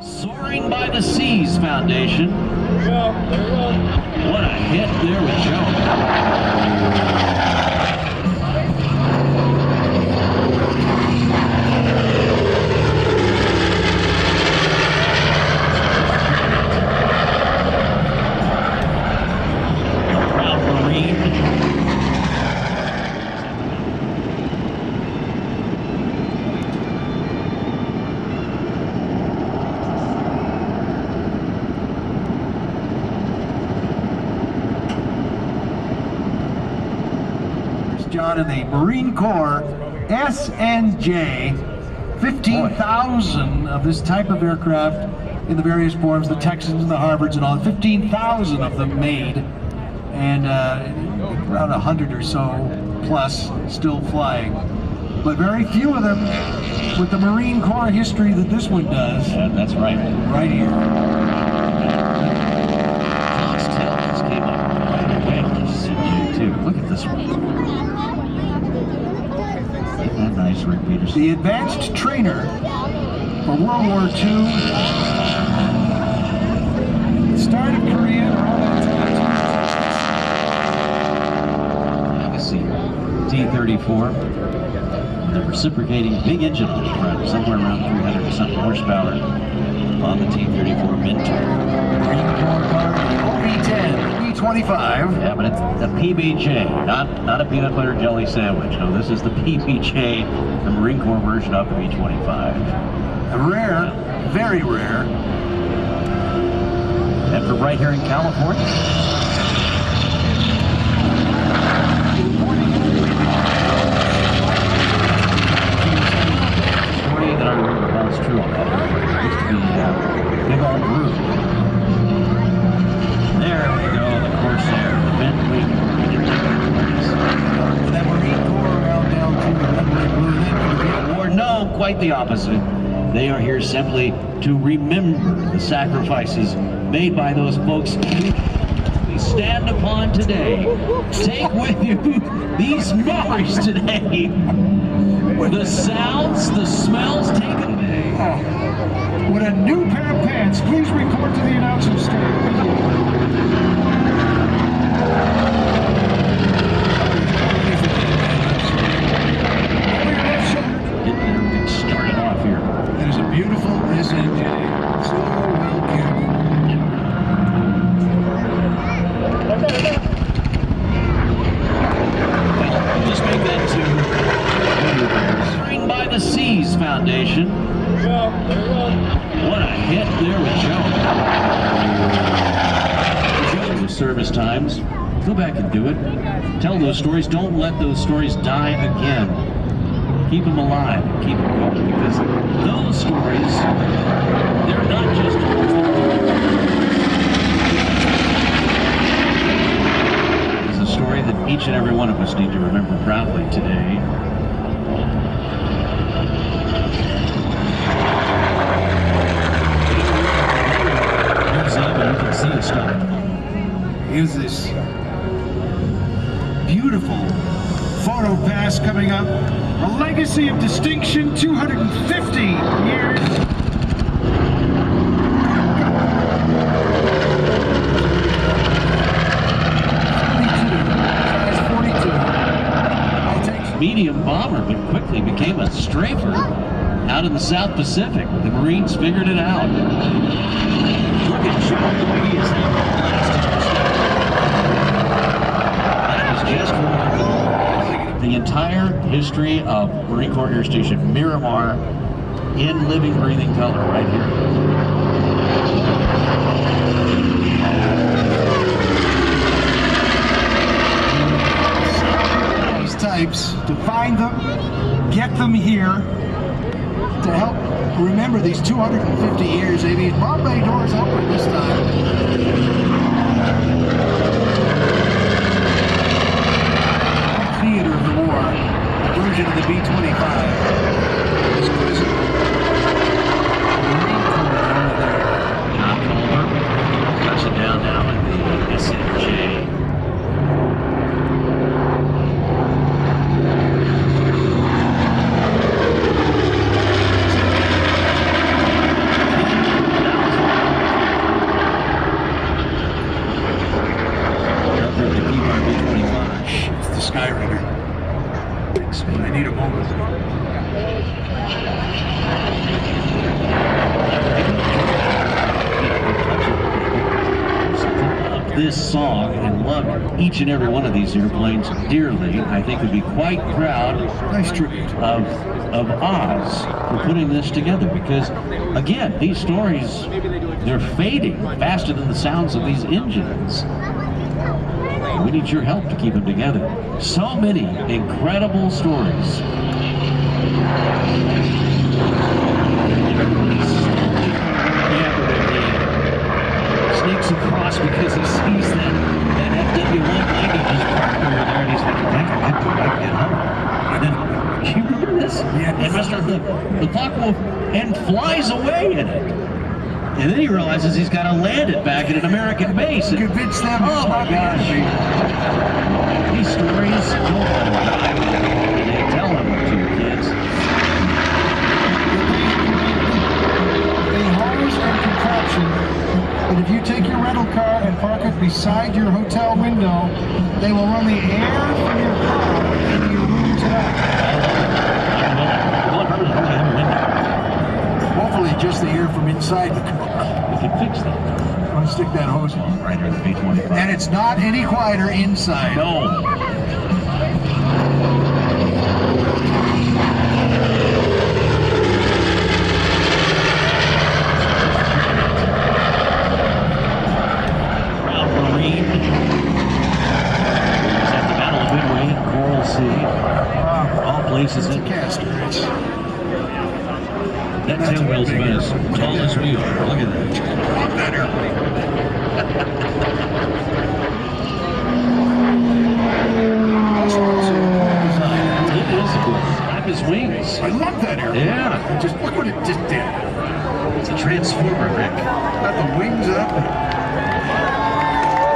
Soaring by the Seas Foundation. What a hit there with Joe. John, in the Marine Corps S&J, 15,000 of this type of aircraft in the various forms, the Texans and the Warbirds and all, 15,000 of them made, and around 100 or so plus still flying. But very few of them with the Marine Corps history that this one does. Yeah, that's right. Right here. Foxtail just came up right away on this CJ too. Look at this one. Isn't that nice, Rick Peterson? The advanced trainer for World War II. The start of Korea. Legacy T-34. The reciprocating big engine on the front, somewhere around 300 and something horsepower on the T-34 mid-turn. Marine Corps car, OB-10, B-25. Yeah, but it's the PBJ, not a peanut butter jelly sandwich. No, this is the PBJ, the Marine Corps version of the B-25. A rare, very rare. And for right here in California. Story that I remember holds true on that. It used to be big old groove. There we go, the Corsair, the Bentley. That Marine Corps around down to the red, white, blue, then Or no, quite the opposite. They are here simply to remember the sacrifices made by those folks we stand upon today. Take with you these memories today. The sounds, the smells, take it away. oh, what a new pair of pants. Please report to the announcer stand. Getting everything started off here. There's a beautiful SNJ. So well kept. Just make that to Soaring by the Seas Foundation. What a hit there with Joe. Joe's service times. Go back and do it. Tell those stories. Don't let those stories die again. Keep them alive. Keep them going, because those stories, they're not just it's a story that each and every one of us need to remember proudly today. Museum, and you can see it stuff. Here's this beautiful photo pass coming up. A legacy of distinction, 250 years. Medium bomber, but quickly became a strafer out in the South Pacific. The Marines figured it out. Look at Joe, the way he is That is just remarkable. The entire history of Marine Corps Air Station Miramar in living, breathing color right here. Types to find them, get them here, to help remember these 250 years. These Bombay doors open this time. Theater of the war, a version of the B-25. This present Marine Corps over there. John Culver, touching down now in the SNJ. this song and loved each and every one of these airplanes dearly, I think would be quite proud Nice tribute. of Oz for putting this together, because again, these stories, they're fading faster than the sounds of these engines. We need your help to keep them together. So many incredible stories. Sneaks across because he sees that FW-190 just parked over there, and he's like, I can get home. And then, you remember this? Yeah. And Mr. the clock wolf and flies away in it. And then he realizes he's got to land it back at an American base. And, Convince them. oh my gosh. These stories don't die. They tell them to your kids. A hose and contraption. But if you take your rental car and park it beside your hotel window, they will run the air from your car into your room tonight. Hopefully just the air from inside the car. We can fix that. I'm going to stick that hose on Right here, the B-25. And it's not any quieter inside. No. Proud Marine. Is at the Battle of Midway in Coral Sea. All places It's a in caster. It's that tail wheel's about as tall as we are. Look at that. that airplane. It is cool. Flap his wings. I love that airplane. Yeah. Just look what it just did. It's a transformer, Rick. Got the wings up.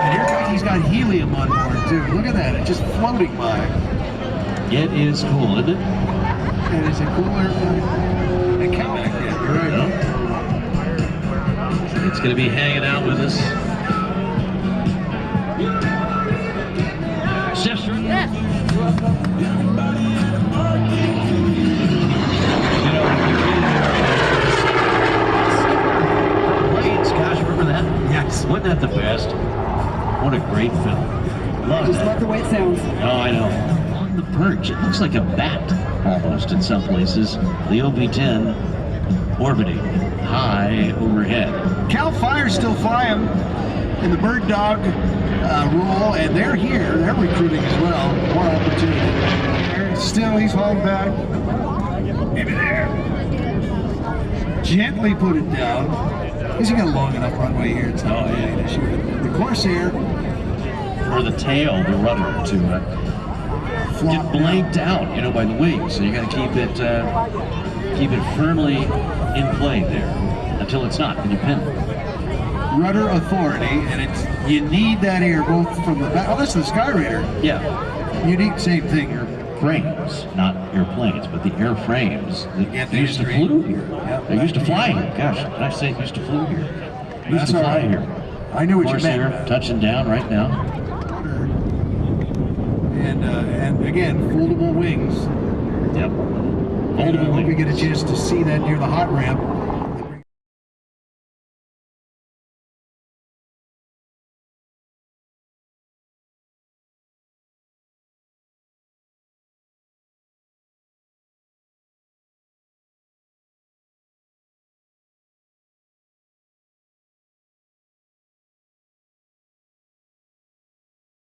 And here he's got helium on board too. Look at that. It's just floating by. It is cool, isn't it? It is a cool airplane. It can back then. You're right. It's going to be hanging out with us. Sister. Yes. Planes, gosh, remember that? Yes. Wasn't that the best? What a great film. Love Just that. love the way it sounds. Oh, I know. On the perch, it looks like a bat almost in some places. The OB-10 orbiting high overhead. Cal Fire's still flying in the bird dog rule, and they're here. They're recruiting as well. More opportunity. Still, he's hauled back. Maybe there. Gently put it down. He's got a long enough runway here. It's not really an issue. The Corsair Or the tail, the rudder, to get flopped blanked out, you know, by the wings. So you got to keep it firmly in play there until it's not, and you pin it. rudder authority, and it's you need that air both from the back. Oh, that's the Skyraider. Yeah, You need same thing. frames, not airplanes, but the airframes Yeah, that they used to used to flew be. here. Yep. They used to fly here. Gosh, did I say it used to flew here? It used That's to all fly right. here. I knew what you Corsair meant. touching down right now. And again, foldable wings. Yep. I Foldable hope we wings. get a chance to see that near the hot ramp.